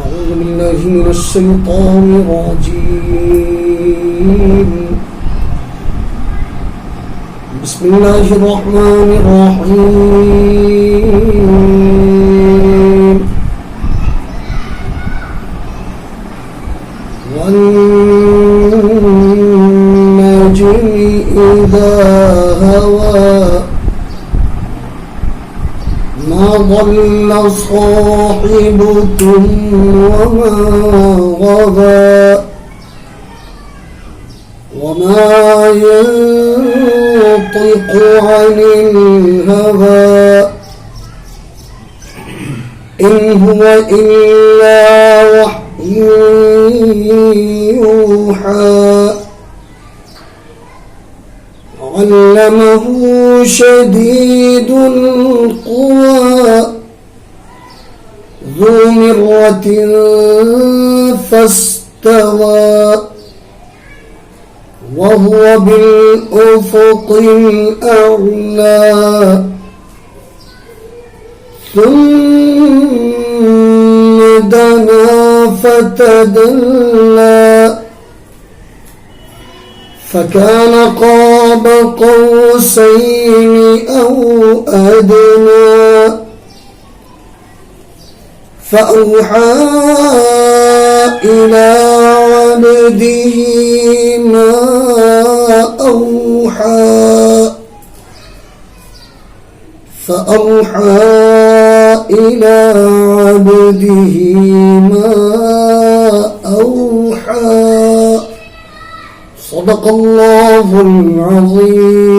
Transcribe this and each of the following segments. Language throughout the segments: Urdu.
أعوذ بالله من الشيطان الرجيم بسم الله الرحمن الرحيم والنجم إذا هوى ما ضل صاحبكم وما غوى وما ينطق عن الهوى إن هو إلا وحي يوحى علمه شديد القوى ذو مرة فاستوى وهو بالأفق الأعلى ثم دنا فتدلى فكان قاب قوسين أو أدنى فأوحى إلى عبده ما أوحى فأوحى إلى عبده ما أوحى صدق الله العظيم।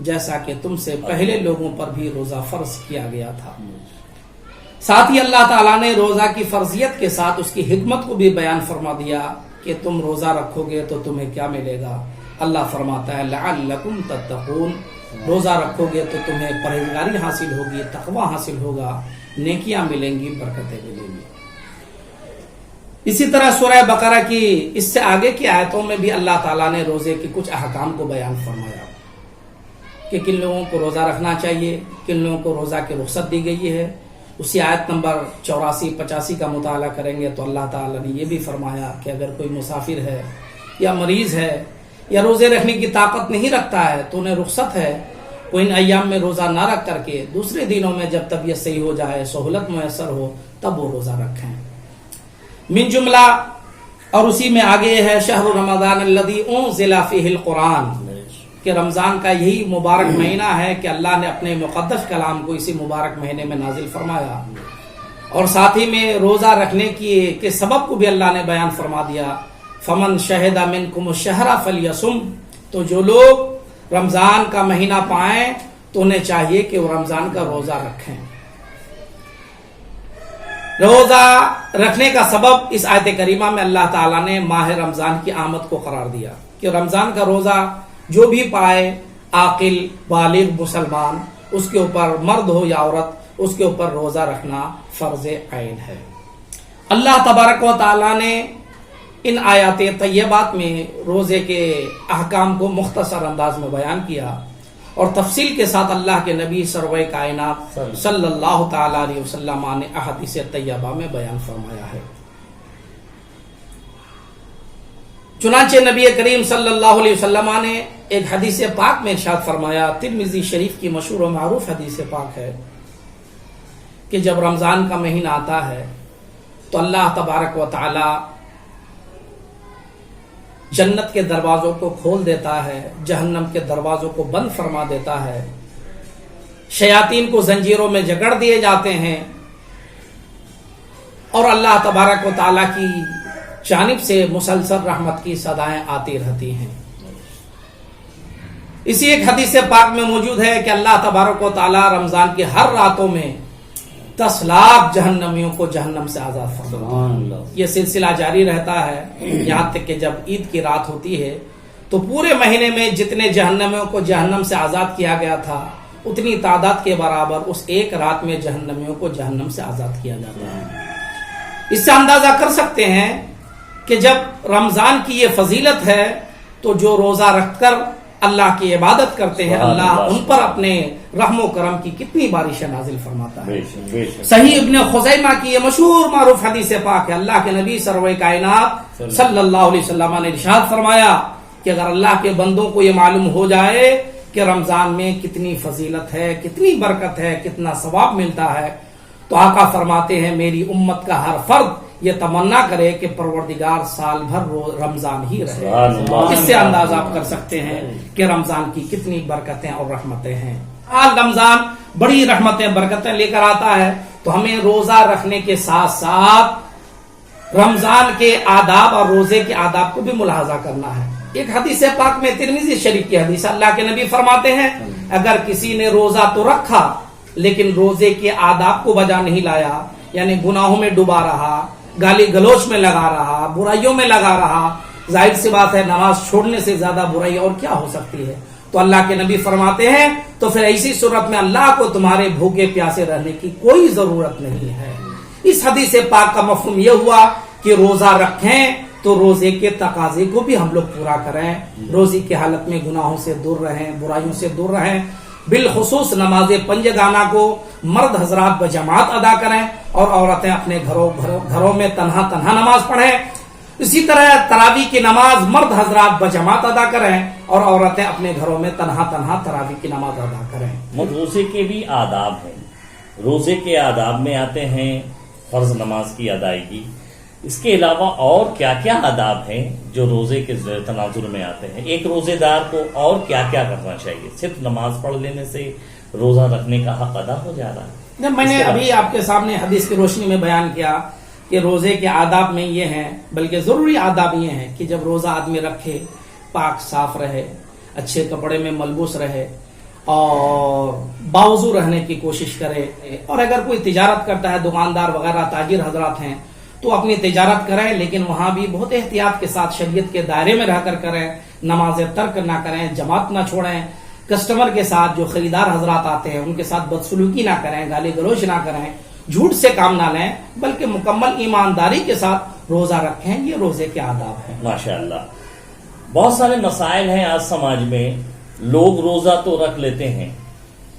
جیسا کہ تم سے پہلے لوگوں پر بھی روزہ فرض کیا گیا تھا. ساتھ ہی اللہ تعالیٰ نے روزہ کی فرضیت کے ساتھ اس کی حکمت کو بھی بیان فرما دیا کہ تم روزہ رکھو گے تو تمہیں کیا ملے گا. اللہ فرماتا ہے لعلکم تتقون، روزہ رکھو گے تو تمہیں پرہیزگاری حاصل ہوگی، تقوی حاصل ہوگا، نیکیاں ملیں گی، برکتیں ملیں گی. اسی طرح سورہ بقرہ کی اس سے آگے کی آیتوں میں بھی اللہ تعالیٰ نے روزے کے کچھ احکام کو بیان فرمایا کہ کن لوگوں کو روزہ رکھنا چاہیے، کن لوگوں کو روزہ کی رخصت دی گئی ہے. اسی آیت نمبر 84-85 کا مطالعہ کریں گے تو اللہ تعالیٰ نے یہ بھی فرمایا کہ اگر کوئی مسافر ہے یا مریض ہے یا روزے رکھنے کی طاقت نہیں رکھتا ہے تو انہیں رخصت ہے، وہ ان ایام میں روزہ نہ رکھ کر کے دوسرے دنوں میں جب طبیعت صحیح ہو جائے، سہولت میسر ہو، تب وہ روزہ رکھیں. من جملہ اور اسی میں آگے ہے شہر رمضان الذی انزل فیہ القرآن، کہ رمضان کا یہی مبارک مہینہ ہے کہ اللہ نے اپنے مقدس کلام کو اسی مبارک مہینے میں نازل فرمایا. اور ساتھ ہی میں روزہ رکھنے کے سبب کو بھی اللہ نے بیان فرما دیا. فمن شہد منکم الشہر فلیصم، تو جو لوگ رمضان کا مہینہ پائیں تو انہیں چاہیے کہ وہ رمضان کا روزہ رکھیں. روزہ رکھنے کا سبب اس آیت کریمہ میں اللہ تعالیٰ نے ماہ رمضان کی آمد کو قرار دیا کہ رمضان کا روزہ جو بھی پائے، عاقل بالغ مسلمان، اس کے اوپر مرد ہو یا عورت، اس کے اوپر روزہ رکھنا فرض عین ہے. اللہ تبارک و تعالیٰ نے ان آیات طیبات میں روزے کے احکام کو مختصر انداز میں بیان کیا اور تفصیل کے ساتھ اللہ کے نبی سرور کائنات صلی اللہ تعالی علیہ وسلم نے احادیث طیبہ میں بیان فرمایا ہے. چنانچہ نبی کریم صلی اللہ علیہ وسلم نے ایک حدیث پاک میں ارشاد فرمایا، ترمذی شریف کی مشہور و معروف حدیث پاک ہے کہ جب رمضان کا مہینہ آتا ہے تو اللہ تبارک و تعالی جنت کے دروازوں کو کھول دیتا ہے، جہنم کے دروازوں کو بند فرما دیتا ہے، شیاطین کو زنجیروں میں جکڑ دیے جاتے ہیں اور اللہ تبارک و تعالی کی جانب سے مسلسل رحمت کی صدائیں آتی رہتی ہیں. اسی ایک حدیث پاک میں موجود ہے کہ اللہ تبارک و تعالی رمضان کی ہر راتوں میں 10 لاکھ جہنمیوں کو جہنم سے آزاد فرماتا ہے. یہ سلسلہ جاری رہتا ہے یہاں تک کہ جب عید کی رات ہوتی ہے تو پورے مہینے میں جتنے جہنمیوں کو جہنم سے آزاد کیا گیا تھا اتنی تعداد کے برابر اس ایک رات میں جہنمیوں کو جہنم سے آزاد کیا جاتا ہے. اس سے اندازہ کر سکتے ہیں کہ جب رمضان کی یہ فضیلت ہے تو جو روزہ رکھ کر اللہ کی عبادت کرتے ہیں اللہ ان پر اپنے رحم و کرم کی کتنی بارشیں نازل فرماتا ہے. صحیح ابن خزیمہ کی یہ مشہور معروف حدیث پاک ہے. اللہ کے نبی سرور کائنات صلی اللہ علیہ وسلم نے ارشاد فرمایا کہ اگر اللہ کے بندوں کو یہ معلوم ہو جائے کہ رمضان میں کتنی فضیلت ہے، کتنی برکت ہے، کتنا ثواب ملتا ہے، تو آقا فرماتے ہیں میری امت کا ہر فرد یہ تمنا کرے کہ پروردگار سال بھر رمضان ہی رہے. اس سے اندازہ آپ کر سکتے ہیں کہ رمضان کی کتنی برکتیں اور رحمتیں ہیں. آج رمضان بڑی رحمتیں برکتیں لے کر آتا ہے تو ہمیں روزہ رکھنے کے ساتھ ساتھ رمضان کے آداب اور روزے کے آداب کو بھی ملاحظہ کرنا ہے. ایک حدیث پاک میں ترمذی شریف کی حدیث اللہ کے نبی فرماتے ہیں اگر کسی نے روزہ تو رکھا لیکن روزے کے آداب کو بجا نہیں لایا، یعنی گناہوں میں ڈوبا رہا، گالی گلوچ میں لگا رہا، برائیوں میں لگا رہا، ظاہر سی بات ہے نماز چھوڑنے سے زیادہ برائی اور کیا ہو سکتی ہے. تو اللہ کے نبی فرماتے ہیں تو پھر ایسی صورت میں اللہ کو تمہارے بھوکے پیاسے رہنے کی کوئی ضرورت نہیں ہے. اس حدیث پاک کا مفہوم یہ ہوا کہ روزہ رکھیں تو روزے کے تقاضے کو بھی ہم لوگ پورا کریں، روزی کی حالت میں گناہوں سے دور رہیں، برائیوں سے دور رہیں. بالخصوص نماز پنجگانہ کو مرد حضرات بجماعت ادا کریں اور عورتیں اپنے گھروں میں تنہا نماز پڑھیں. اسی طرح تراویح کی نماز مرد حضرات بجماعت ادا کریں اور عورتیں اپنے گھروں میں تنہا تراویح کی نماز ادا کریں. روزے کے بھی آداب ہیں. روزے کے آداب میں آتے ہیں فرض نماز کی ادائیگی. اس کے علاوہ اور کیا کیا آداب ہیں جو روزے کے تناظر میں آتے ہیں؟ ایک روزے دار کو اور کیا کیا کرنا چاہیے؟ صرف نماز پڑھ لینے سے روزہ رکھنے کا حق ادا ہو جا رہا ہے؟ میں نے ابھی آپ کے سامنے حدیث کی روشنی میں بیان کیا کہ روزے کے آداب میں یہ ہیں، بلکہ ضروری آداب یہ ہیں کہ جب روزہ آدمی رکھے پاک صاف رہے، اچھے کپڑے میں ملبوس رہے اور باوضو رہنے کی کوشش کرے. اور اگر کوئی تجارت کرتا ہے، دکاندار وغیرہ تاجر حضرات ہیں، تو اپنی تجارت کریں، لیکن وہاں بھی بہت احتیاط کے ساتھ شریعت کے دائرے میں رہ کر کریں، نماز ترک نہ کریں، جماعت نہ چھوڑیں، کسٹمر کے ساتھ جو خریدار حضرات آتے ہیں ان کے ساتھ بدسلوکی نہ کریں، گالی گلوچ نہ کریں، جھوٹ سے کام نہ لیں، بلکہ مکمل ایمانداری کے ساتھ روزہ رکھیں. یہ روزے کے آداب ہیں. ماشاءاللہ. بہت سارے مسائل ہیں آج سماج میں. لوگ روزہ تو رکھ لیتے ہیں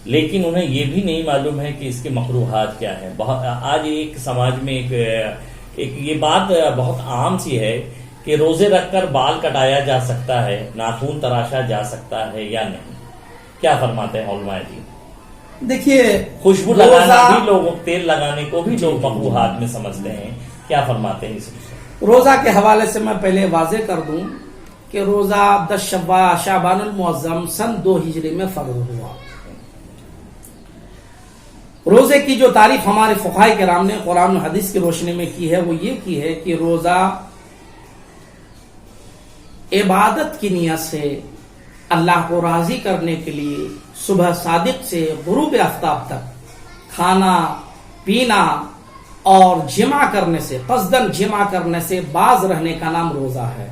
لیکن انہیں یہ بھی نہیں معلوم ہے کہ اس کے مکروہات کیا ہیں. آج ایک سماج میں ایک یہ بات بہت عام سی ہے کہ روزے رکھ کر بال کٹایا جا سکتا ہے، ناخن تراشا جا سکتا ہے یا نہیں. کیا فرماتے ہیں علماء جی؟ دیکھیے، خوشبو لگانا بھی لوگ، تیل لگانے کو بھی لوگ مکروہات میں سمجھتے ہیں. کیا فرماتے ہیں اس میں؟ روزہ کے حوالے سے میں پہلے واضح کر دوں کہ روزہ 10 شعبان المعظم سن 2 ہجری میں فرض ہوا. روزے کی جو تعریف ہمارے فقہائے کرام نے قرآن و حدیث کی روشنی میں کی ہے وہ یہ کی ہے کہ روزہ عبادت کی نیت سے اللہ کو راضی کرنے کے لیے صبح صادق سے غروب آفتاب تک کھانا پینا اور جمع کرنے سے، قصدن جمع کرنے سے باز رہنے کا نام روزہ ہے.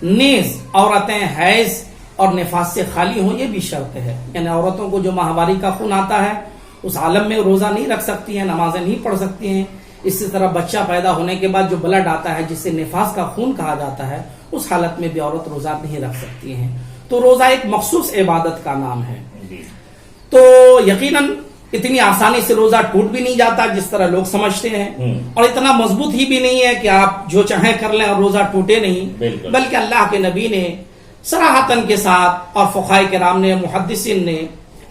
نیز عورتیں حیض اور نفاس سے خالی ہوں، یہ بھی شرط ہے. یعنی عورتوں کو جو ماہواری کا خون آتا ہے اس عالم میں روزہ نہیں رکھ سکتی ہیں، نمازیں نہیں پڑھ سکتی ہیں. اسی طرح بچہ پیدا ہونے کے بعد جو بلڈ آتا ہے جسے نفاس کا خون کہا جاتا ہے، اس حالت میں بھی عورت روزہ نہیں رکھ سکتی ہیں. تو روزہ ایک مخصوص عبادت کا نام ہے. تو یقیناً اتنی آسانی سے روزہ ٹوٹ بھی نہیں جاتا جس طرح لوگ سمجھتے ہیں، اور اتنا مضبوط ہی بھی نہیں ہے کہ آپ جو چاہیں کر لیں اور روزہ ٹوٹے نہیں. بلکہ اللہ کے نبی نے صراحتاً کے ساتھ اور فقہائے کرام نے، محدثین نے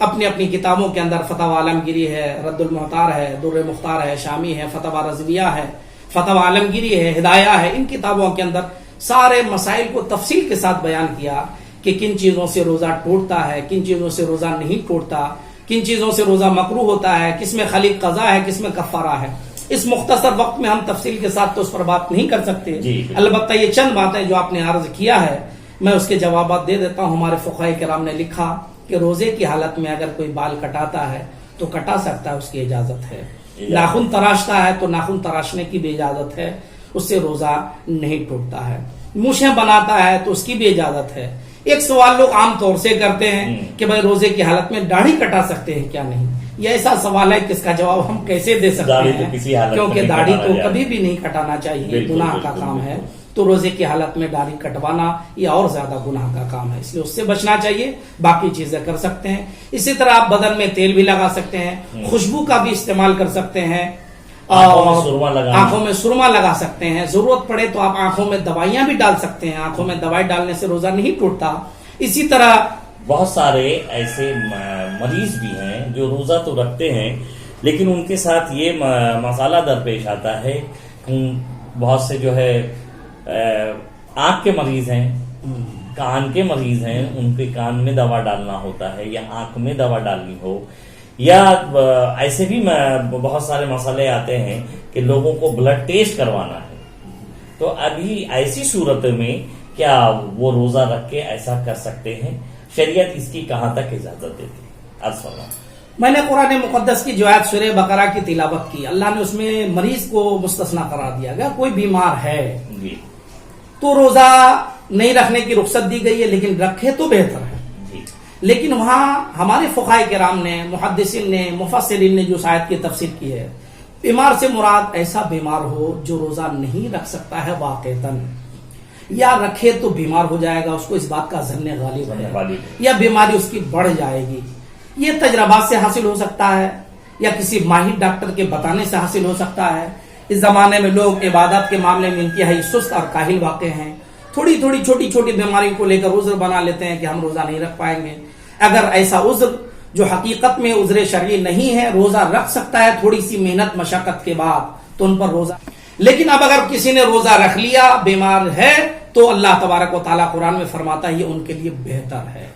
اپنی اپنی کتابوں کے اندر فتاوی عالمگیری ہے، رد المحتار ہے، در مختار ہے، شامی ہے، فتاوی رضویہ ہے، فتاوی عالمگیری ہے، ہدایہ ہے، ان کتابوں کے اندر سارے مسائل کو تفصیل کے ساتھ بیان کیا کہ کن چیزوں سے روزہ ٹوٹتا ہے، کن چیزوں سے روزہ نہیں ٹوٹتا، کن چیزوں سے روزہ مکروہ ہوتا ہے، کس میں خالی قضا ہے، کس میں کفارہ ہے. اس مختصر وقت میں ہم تفصیل کے ساتھ تو اس پر بات نہیں کر سکتے. البتہ یہ چند باتیں جو آپ نے عرض کیا ہے میں اس کے جوابات دے دیتا ہوں. ہمارے فقہائے کرام نے لکھا کہ روزے کی حالت میں اگر کوئی بال کٹاتا ہے تو کٹا سکتا ہے، اس کی اجازت ہے. ناخن تراشتا ہے تو ناخن تراشنے کی بھی اجازت ہے، اس سے روزہ نہیں ٹوٹتا ہے. مونچھیں بناتا ہے تو اس کی بھی اجازت ہے. ایک سوال لوگ عام طور سے کرتے ہیں کہ بھائی روزے کی حالت میں داڑھی کٹا سکتے ہیں کیا نہیں. یہ ایسا سوال ہے کہ اس کا جواب ہم کیسے دے سکتے ہیں، کیونکہ داڑھی تو کبھی بھی نہیں کٹانا چاہیے، گناہ کا کام ہے. تو روزے کی حالت میں داڑھی کٹوانا یہ اور زیادہ گناہ کا کام ہے، اس لیے اس سے بچنا چاہیے. باقی چیزیں کر سکتے ہیں. اسی طرح آپ بدن میں تیل بھی لگا سکتے ہیں، خوشبو کا بھی استعمال کر سکتے ہیں، آنکھوں میں سرما لگا سکتے ہیں. ضرورت پڑے تو آپ آنکھوں میں دوائیاں بھی ڈال سکتے ہیں. آنکھوں میں دوائی ڈالنے سے روزہ نہیں ٹوٹتا. اسی طرح بہت سارے ایسے مریض بھی ہیں جو روزہ تو رکھتے ہیں لیکن ان کے ساتھ یہ مسئلہ درپیش آتا ہے. بہت سے جو ہے آنکھ کے مریض ہیں، کان کے مریض ہیں، ان کے کان میں دوا ڈالنا ہوتا ہے یا آنکھ میں دوا ڈالنی ہو، یا ایسے بھی بہت سارے مسئلے آتے ہیں کہ لوگوں کو بلڈ ٹیسٹ کروانا ہے. تو ابھی ایسی صورت میں کیا وہ روزہ رکھ کے ایسا کر سکتے ہیں؟ شریعت اس کی کہاں تک اجازت دیتی ہے؟ میں نے قرآن مقدس کی جو آیت سورہ بقرہ کی تلاوت کی، اللہ نے اس میں مریض کو مستثنا قرار دیا گیا. کوئی بیمار ہے تو روزہ نہیں رکھنے کی رخصت دی گئی ہے، لیکن رکھے تو بہتر ہے. لیکن وہاں ہمارے فقہائے کرام نے، محدثین نے، مفسرین نے جو آیت کی تفسیر کی ہے، بیمار سے مراد ایسا بیمار ہو جو روزہ نہیں رکھ سکتا ہے واقعتاً، یا رکھے تو بیمار ہو جائے گا، اس کو اس بات کا ظن غالب ہے، یا بیماری اس کی بڑھ جائے گی. یہ تجربات سے حاصل ہو سکتا ہے یا کسی ماہر ڈاکٹر کے بتانے سے حاصل ہو سکتا ہے. اس زمانے میں لوگ عبادت کے معاملے میں انتہائی سست اور کاہل واقع ہیں. تھوڑی تھوڑی چھوٹی چھوٹی بیماریوں کو لے کر عذر بنا لیتے ہیں کہ ہم روزہ نہیں رکھ پائیں گے. اگر ایسا عذر جو حقیقت میں عذر شرعی نہیں ہے، روزہ رکھ سکتا ہے تھوڑی سی محنت مشقت کے بعد، تو ان پر روزہ. لیکن اب اگر کسی نے روزہ رکھ لیا، بیمار ہے، تو اللہ تبارک و تعالیٰ قرآن میں فرماتا ہے یہ ان کے لیے بہتر ہے.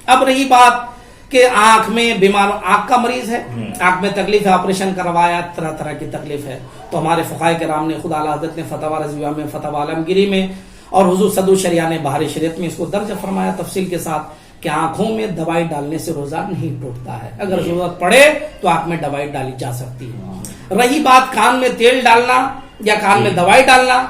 اب رہی بات کہ آنکھ میں بیمار، آنکھ کا مریض ہے، آنکھ میں تکلیف ہے، آپریشن کروایا، طرح طرح کی تکلیف ہے، تو ہمارے فقہائے کرام نے، خدا اعلی حضرت نے فتاوی رضویہ میں، فتاوی عالمگیری میں اور حضور صدو شریعہ نے بہار شریعت میں اس کو درج فرمایا تفصیل کے ساتھ کہ آنکھوں میں دوائی ڈالنے سے روزہ نہیں ٹوٹتا ہے. اگر ضرورت پڑے تو آنکھ میں دوائی ڈالی جا سکتی ہے. رہی بات کان میں تیل ڈالنا یا کان میں دوائی ڈالنا،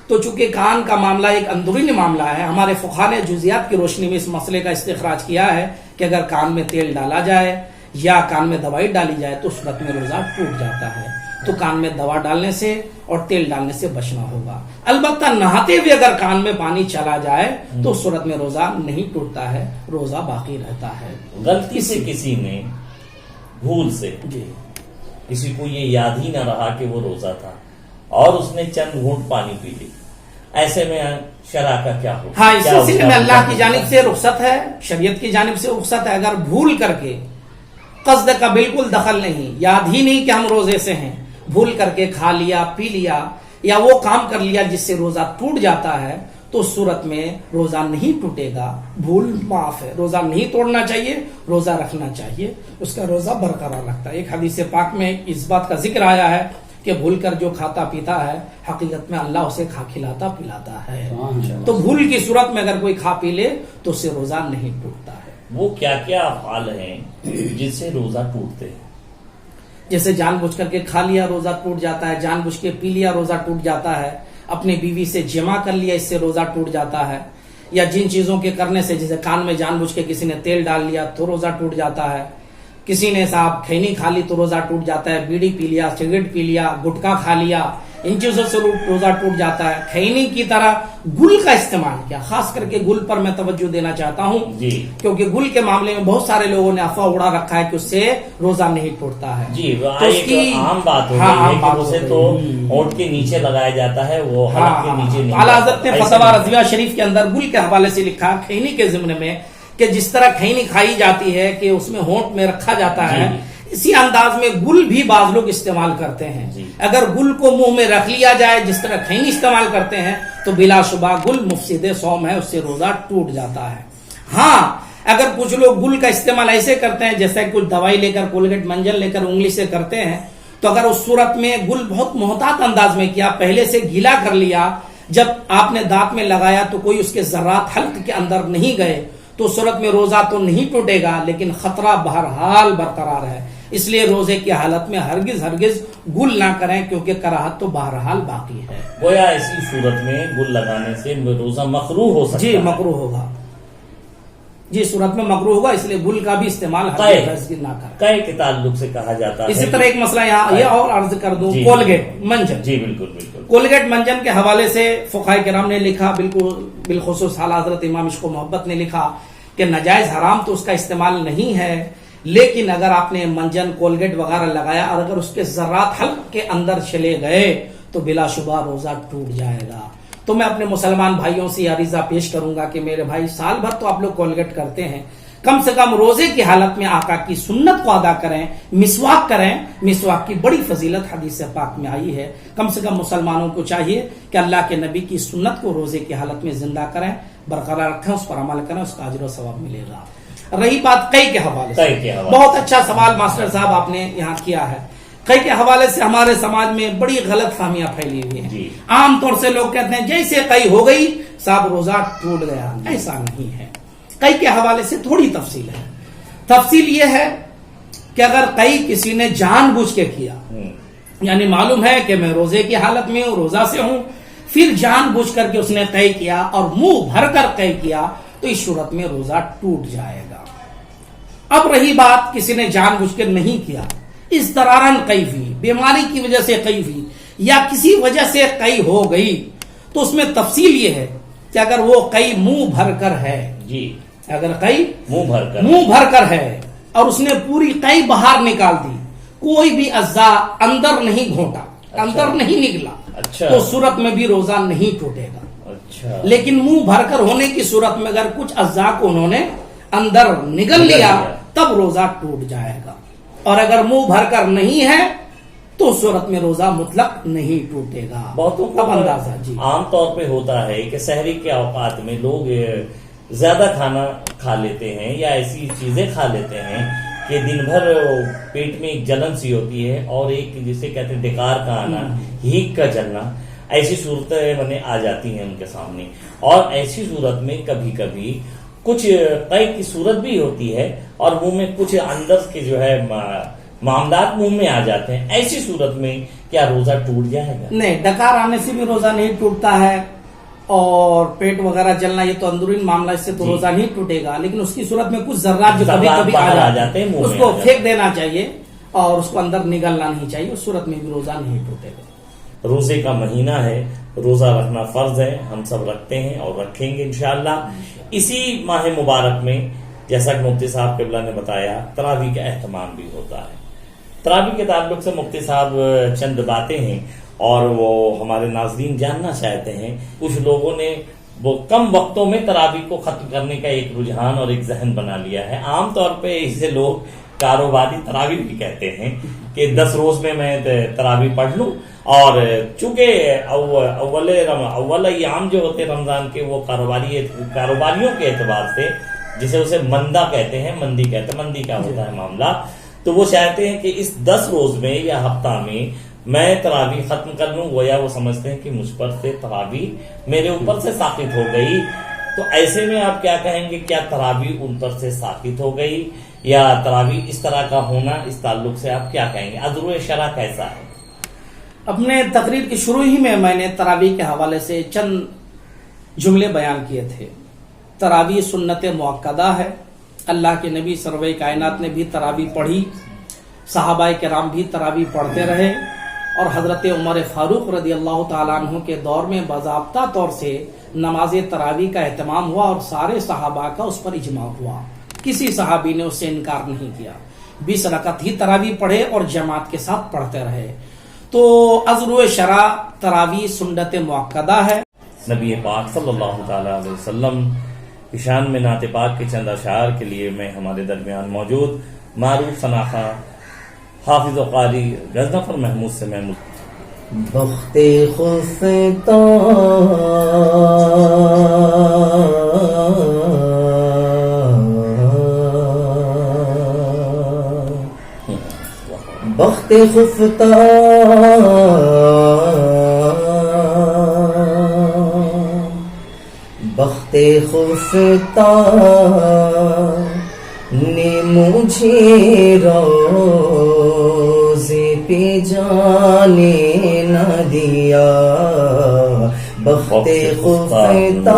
تو چونکہ کان کا معاملہ ایک اندرونی معاملہ ہے، ہمارے فقہاء نے جزیات کی روشنی میں اس مسئلے کا استخراج کیا ہے کہ اگر کان میں تیل ڈالا جائے یا کان میں دوائی ڈالی جائے تو اس صورت میں روزہ ٹوٹ جاتا ہے. تو کان میں دوا ڈالنے سے اور تیل ڈالنے سے بچنا ہوگا. البتہ نہاتے ہوئے اگر کان میں پانی چلا جائے تو اس صورت میں روزہ نہیں ٹوٹتا ہے، روزہ باقی رہتا ہے. غلطی سے کسی نے بھول سے جی کسی کو یہ یاد ہی نہ رہا کہ وہ روزہ تھا اور اس نے چند گھونٹ پانی پی لی، ایسے میں شرع کا کیا ہو؟ ہاں، اس سلسلے میں اللہ کی جانب سے رخصت ہے، شریعت کی جانب سے رخصت ہے. اگر بھول کر کے، قصد کا بالکل دخل نہیں، یاد ہی نہیں کہ ہم روزے سے ہیں، بھول کر کے کھا لیا، پی لیا یا وہ کام کر لیا جس سے روزہ ٹوٹ جاتا ہے، تو اس صورت میں روزہ نہیں ٹوٹے گا. بھول معاف ہے، روزہ نہیں توڑنا چاہیے، روزہ رکھنا چاہیے، اس کا روزہ برقرار رکھتا ہے. ایک حدیث پاک میں اس بات کا ذکر آیا ہے کہ بھول کر جو کھاتا پیتا ہے حقیقت میں اللہ اسے کھلاتا پلاتا ہے. تو بھول کی صورت میں اگر کوئی کھا پی لے تو اس سے روزہ نہیں ٹوٹتا ہے. وہ کیا کیا افعال ہیں جن سے روزہ ٹوٹتے ہیں؟ جیسے جان بوجھ کر کے کھا لیا روزہ ٹوٹ جاتا ہے، جان بوجھ کے پی لیا روزہ ٹوٹ جاتا ہے، اپنی بیوی سے جمع کر لیا اس سے روزہ ٹوٹ جاتا ہے، یا جن چیزوں کے کرنے سے، جیسے کان میں جان بوجھ کے کسی نے تیل ڈال لیا تو روزہ ٹوٹ جاتا ہے، کسی نے صاحب کھینی کھا لی تو روزہ ٹوٹ جاتا ہے، بیڑی پی لیا، سگریٹ پی لیا، گٹکا کھا لیا، ان چیزوں سے روزہ ٹوٹ جاتا ہے. کھینی کی طرح گل کا استعمال کیا، خاص کر کے گل پر میں توجہ دینا چاہتا ہوں جی، کیونکہ گل کے معاملے میں بہت سارے لوگوں نے افواہ اڑا رکھا ہے کہ اس سے روزہ نہیں ٹوٹتا ہے. جی، تو اس کی ایک عام بات ہو ہاں، گئی عام ہے بات کہ ہو اسے گئی. تو ہونٹ کے نیچے لگایا جاتا ہے، وہ حلق کے نیچے نہیں. اعلیٰ حضرت نے ایسے فتویٰ رضویہ شریف کے اندر گل کے حوالے سے لکھا کھینی کے ضمن میں کہ جس طرح کھینی کھائی جاتی ہے کہ اس میں ہونٹ میں رکھا جاتا ہے، اسی انداز میں گل بھی بعض لوگ استعمال کرتے ہیں. اگر گل کو منہ میں رکھ لیا جائے جس طرح کھینی استعمال کرتے ہیں تو بلا شبہ گل مفسد صوم ہے، اس سے روزہ ٹوٹ جاتا ہے. ہاں، اگر کچھ لوگ گل کا استعمال ایسے کرتے ہیں جیسے کچھ دوائی لے کر، کولگیٹ منجن لے کر انگلی سے کرتے ہیں، تو اگر اس صورت میں گل بہت محتاط انداز میں کیا، پہلے سے گیلا کر لیا، جب آپ نے دانت میں لگایا تو کوئی اس کے ذرات حلق کے اندر نہیں گئے، تو اس صورت میں روزہ تو نہیں ٹوٹے گا لیکن خطرہ بہرحال برقرار ہے. اس لیے روزے کی حالت میں ہرگز گل نہ کریں کیونکہ کراہت تو بہرحال باقی ہے. گویا ایسی صورت میں گل لگانے سے روزہ مکروہ ہو سکتا ہے. جی مکروہ ہوگا، جی صورت میں مکروہ ہوگا، اس لیے گل کا بھی استعمال ہرگز نہ کریں. قے کے تعلق سے کہا جاتا ہے. اسی طرح ایک مسئلہ یہاں یہ اور عرض کر دوں، کولگیٹ منجن. جی بالکل بالکل. کولگیٹ منجن کے حوالے سے فقہاء کرام نے لکھا، بالخصوص اعلیٰ حضرت امام عشق و محبت نے لکھا کہ ناجائز حرام تو اس کا استعمال نہیں ہے، لیکن اگر آپ نے منجن، کولگیٹ وغیرہ لگایا اور اگر اس کے ذرات حلق کے اندر چلے گئے تو بلا شبہ روزہ ٹوٹ جائے گا. تو میں اپنے مسلمان بھائیوں سے عریضہ پیش کروں گا کہ میرے بھائی سال بھر تو آپ لوگ کولگیٹ کرتے ہیں، کم سے کم روزے کی حالت میں آقا کی سنت کو ادا کریں، مسواک کریں. مسواک کی بڑی فضیلت حدیث پاک میں آئی ہے. کم سے کم مسلمانوں کو چاہیے کہ اللہ کے نبی کی سنت کو روزے کی حالت میں زندہ کریں، برقرار رکھیں، اس پر عمل کریں، اس کا اجر و ثواب ملے گا. رہی بات قے کے حوالے سے، بہت اچھا سوال ماسٹر صاحب آپ نے یہاں کیا ہے. قے کے حوالے سے ہمارے سماج میں بڑی غلط فہمیاں پھیلی ہوئی ہیں. عام طور سے لوگ کہتے ہیں جیسے قے ہو گئی صاحب روزہ ٹوٹ گیا. ایسا نہیں ہے. قے کے حوالے سے تھوڑی تفصیل ہے. تفصیل یہ ہے کہ اگر قے کسی نے جان بوجھ کے کیا، یعنی معلوم ہے کہ میں روزے کی حالت میں ہوں، روزہ سے ہوں، پھر جان بوجھ کر کے اس نے قے کیا اور منہ بھر کر قے کیا، تو اس صورت میں روزہ ٹوٹ جائے گا. اب رہی بات کسی نے جان بوجھ کے نہیں کیا، اضطرارن قے ہوئی، بیماری کی وجہ سے قے ہوئی یا کسی وجہ سے قے ہو گئی، تو اس میں تفصیل یہ ہے کہ اگر وہ قے منہ بھر کر ہے، جی اگر قے منہ بھر کر ہے اور اس نے پوری قے باہر نکال دی، کوئی بھی اعضاء اندر نہیں گھونٹا، اندر نہیں نکلا، تو صورت میں بھی روزہ نہیں ٹوٹے گا. لیکن منہ بھر کر ہونے کی صورت میں اگر کچھ اعضاء کو انہوں نے اندر نگل لیا تب روزہ ٹوٹ جائے گا. اور اگر منہ بھر کر نہیں ہے تو صورت میں روزہ مطلق نہیں ٹوٹے گا. بہتوں کو اندازہ عام طور پہ ہوتا ہے کہ سحری کے اوقات میں لوگ زیادہ کھانا کھا لیتے ہیں یا ایسی چیزیں کھا لیتے ہیں کہ دن بھر پیٹ میں ایک جلن سی ہوتی ہے اور ایک جسے کہتے ہیں ڈکار کا آنا، ہیک کا جلنا، ایسی صورتیں آ جاتی ہیں ان کے سامنے. اور ایسی صورت میں کبھی کبھی کچھ قے کی صورت بھی ہوتی ہے اور منہ میں کچھ اندر کے جو ہے معاملات منہ میں آ جاتے ہیں، ایسی صورت میں کیا روزہ ٹوٹ جائے گا؟ نہیں، ڈکار آنے سے بھی روزہ نہیں ٹوٹتا ہے، اور پیٹ وغیرہ جلنا یہ تو اندرونی معاملہ، اس سے تو روزہ نہیں ٹوٹے گا، لیکن اس کی صورت میں کچھ ذرات جو کبھی کبھی آ جاتے ہیں اس کو پھینک دینا چاہیے اور اس کو اندر نگلنا نہیں چاہیے، اس صورت میں بھی روزہ نہیں ٹوٹے گا۔ روزے کا مہینہ ہے، روزہ رکھنا فرض ہے، ہم سب رکھتے ہیں اور رکھیں گے انشاءاللہ۔ اسی ماہ مبارک میں جیسا کہ مفتی صاحب قبلہ نے بتایا، تراویح کا اہتمام بھی ہوتا ہے۔ تراویح کے تعلق سے مفتی صاحب چند باتیں ہیں اور وہ ہمارے ناظرین جاننا چاہتے ہیں۔ کچھ لوگوں نے وہ کم وقتوں میں تراویح کو ختم کرنے کا ایک رجحان اور ایک ذہن بنا لیا ہے۔ عام طور پہ اسے لوگ کاروباری تراویح بھی کہتے ہیں کہ 10 روز میں تراویح پڑھ لوں، اور چونکہ اول ایام جو ہوتے رمضان کے وہ کاروباریوں کے اعتبار سے، جسے اسے مندہ کہتے ہیں، مندی کا ہوتا ہے معاملہ، تو وہ چاہتے ہیں کہ اس 10 روز میں یا ہفتہ میں تراویح ختم کر لوں، گویا وہ سمجھتے ہیں کہ مجھ پر سے تراویح میرے اوپر سے ساقط ہو گئی۔ تو ایسے میں آپ کیا کہیں گے؟ کیا تراویح ان پر سے ساقط ہو گئی یا تراویح اس طرح کا ہونا، اس تعلق سے آپ کیا کہیں گے؟ عذر شرع کیسا ہے؟ اپنے تقریر کی شروع ہی میں نے تراویح کے حوالے سے چند جملے بیان کیے تھے۔ تراویح سنت مؤکدہ ہے، اللہ کے نبی سرور کائنات نے بھی تراویح پڑھی، صحابہ کرام بھی تراویح پڑھتے رہے، اور حضرت عمر فاروق رضی اللہ تعالیٰ عنہ کے دور میں باضابطہ طور سے نماز تراویح کا اہتمام ہوا اور سارے صحابہ کا اس پر اجماع ہوا، کسی صحابی نے اس سے انکار نہیں کیا۔ 20 رکعت ہی تراویح پڑھے اور جماعت کے ساتھ پڑھتے رہے۔ تو عذر شرع تراویح سنت مؤکدہ ہے۔ نبی پاک صلی اللہ تعالی علیہ وسلم کی شان میں نعت پاک کے چند اشعار کے لیے میں ہمارے درمیان موجود معروف شناخہ حافظ و قاری غضنفر محمود سے میں بخت خفتہ بخت خفتہ بخت خفتہ نے مجھے روزے پہ جانے نہ دیا، بخت خفتہ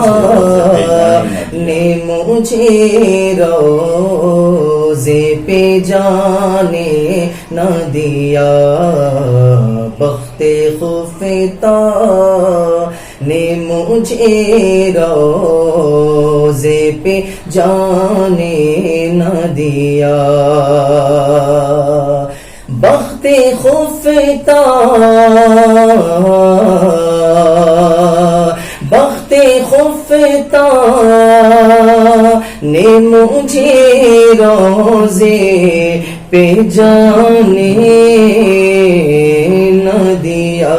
نے مجھے روزے پہ جانے نہ دیا، بخت خفتہ نے مجھے روزے پہ جانے نہ دیا، بخت خفتہ بخت خفتہ نے مجھے روزے پہ جانے نہ دیا،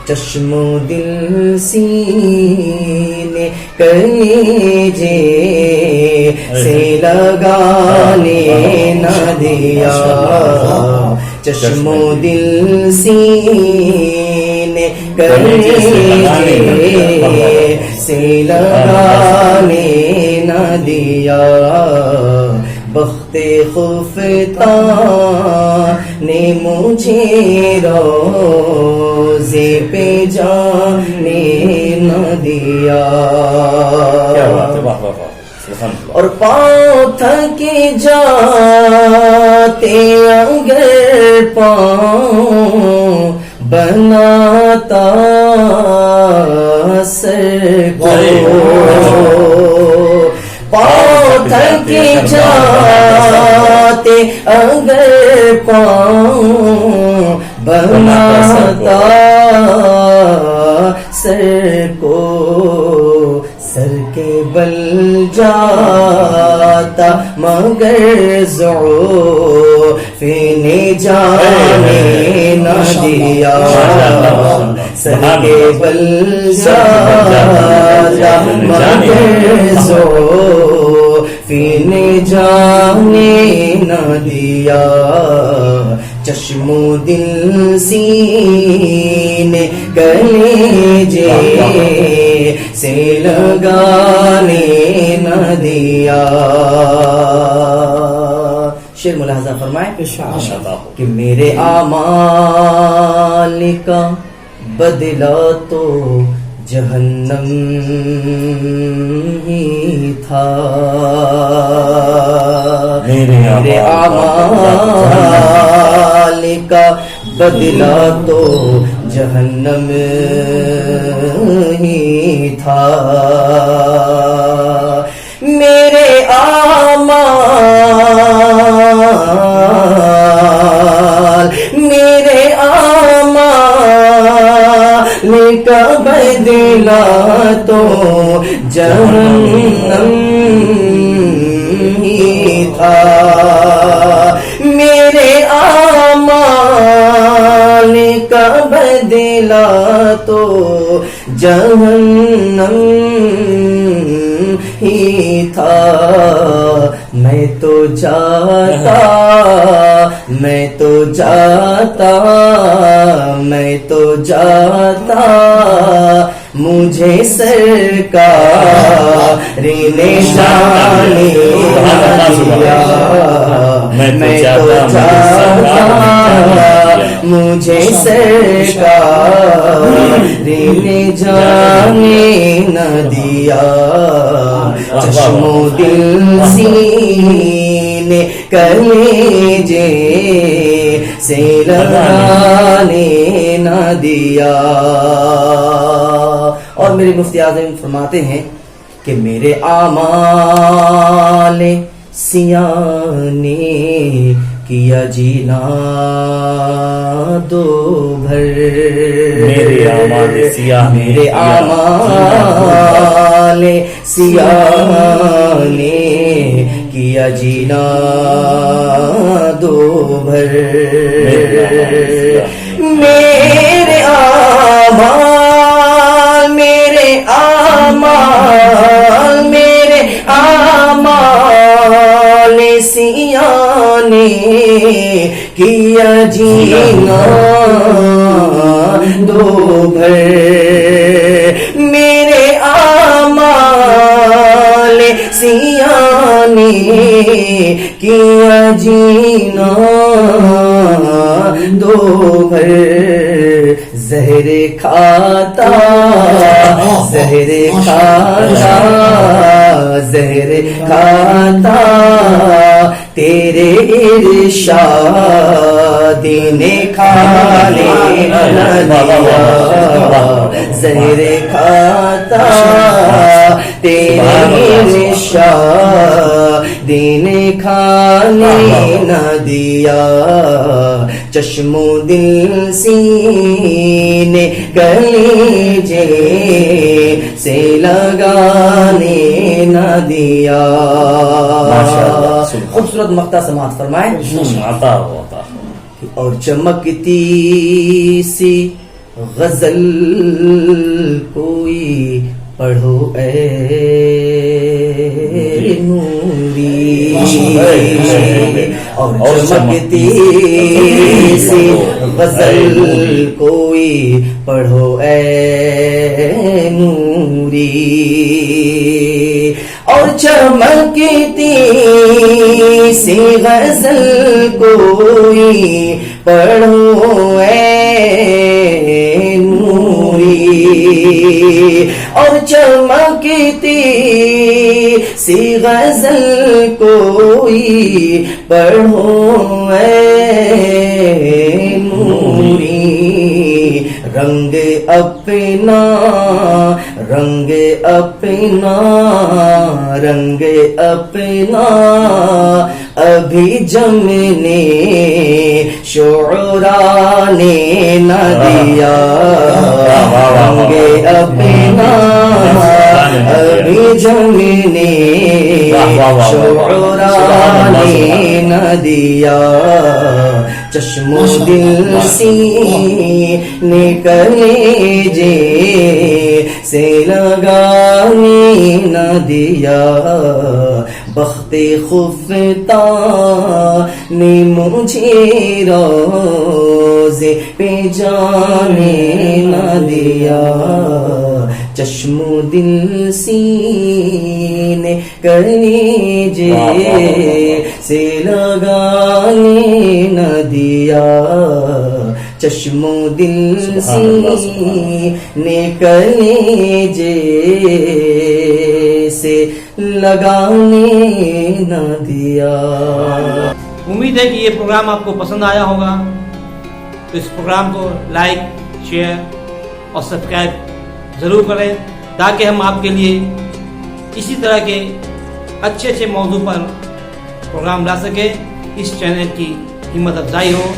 چشم و دل سینے کلیجے سے لگانے نہ دیا، چشم و دل سینے کلیجے سے لگانے نہ دیا، بخت خفتہ نے مجھے روزے پہ جانے نہ دیا، اور پاؤں تھکے جاتے اگر پاؤں بناتا سر کو، پاؤں تھکے جاتے اگر پاؤں بناتا سر کو، سر کے بل جاتا مگر ضعف نے جانے نہ دیا، سر کے بل جاتا مگر ضعف نے جانے نہ دیا، چشم و دل سینے کلیجے سے لگانے نہ دیا. شعر ملاحظہ فرمائیں کہ میرے اعمال کا بدلہ تو جہنم ہی تھا. میرے اعمال کا بدلہ تو جہنم ہی تھا. میرے اعمال کا بدلہ تو جہنم ہی تھا. میرے اعمال کا بدلہ تو جہنم ہی تھا. میں تو جاتا مجھے سرکار نے جانے دیا. میں تو جاتا مجھے سرکار نے جانے نہ دیا. چشم و دل سینے کلیجے سے لگانے نہ دیا. اور میرے مفتی اعظم فرماتے ہیں کہ میرے اعمال سیاہ نے کیا جینا دو بھر. میرے اعمال سیاہ نے کیا جینا دو بھر. میرے اعمال سیاہ نے کیا جینا دو بھر. میرے اعمال سیاہ نے کیا جینا دو بھر. زہر کھاتا تیرے ارشاد نے کھانے نہ دیا. زہر کھاتا تیرے ارشاد نے کھانے نہ دیا. چشم و دل سینے کلیجے سے لگانے نہ دیا. خوبصورت مقطع سماعت فرمائیں. اور چمکتی سی غزل کوئی پڑھو اے نوری. اور چمکتی سی غزل کوئی پڑھو اے نوری. اور چمکتی سی غزل کوئی پڑھو اے نوری. اور چمکتی سی غزل کوئی پڑھو اے نوری. رنگ اپنا ابھی جمنے شعراء نے نہ دیا. رنگ اپنا ابھی جمنے شعراء نے نہ دیا. چشم و دل سینے کلیجے سے لگانے نہ دیا. بخت خفتہ نے مجھے روزے پہ جانے نہ دیا. چشم دل سینے کلیجے سے لگانے نہ دیا چشم دل سینے کلیجے سے لگانے نہ دیا. امید ہے کہ یہ پروگرام آپ کو پسند آیا ہوگا. تو اس پروگرام کو لائک، شیئر اور سبسکرائب ضرور کریں تاکہ ہم آپ کے لیے اسی طرح کے اچھے موضوع پر پروگرام لا سکیں. اس چینل کی ہمت افزائی ہو.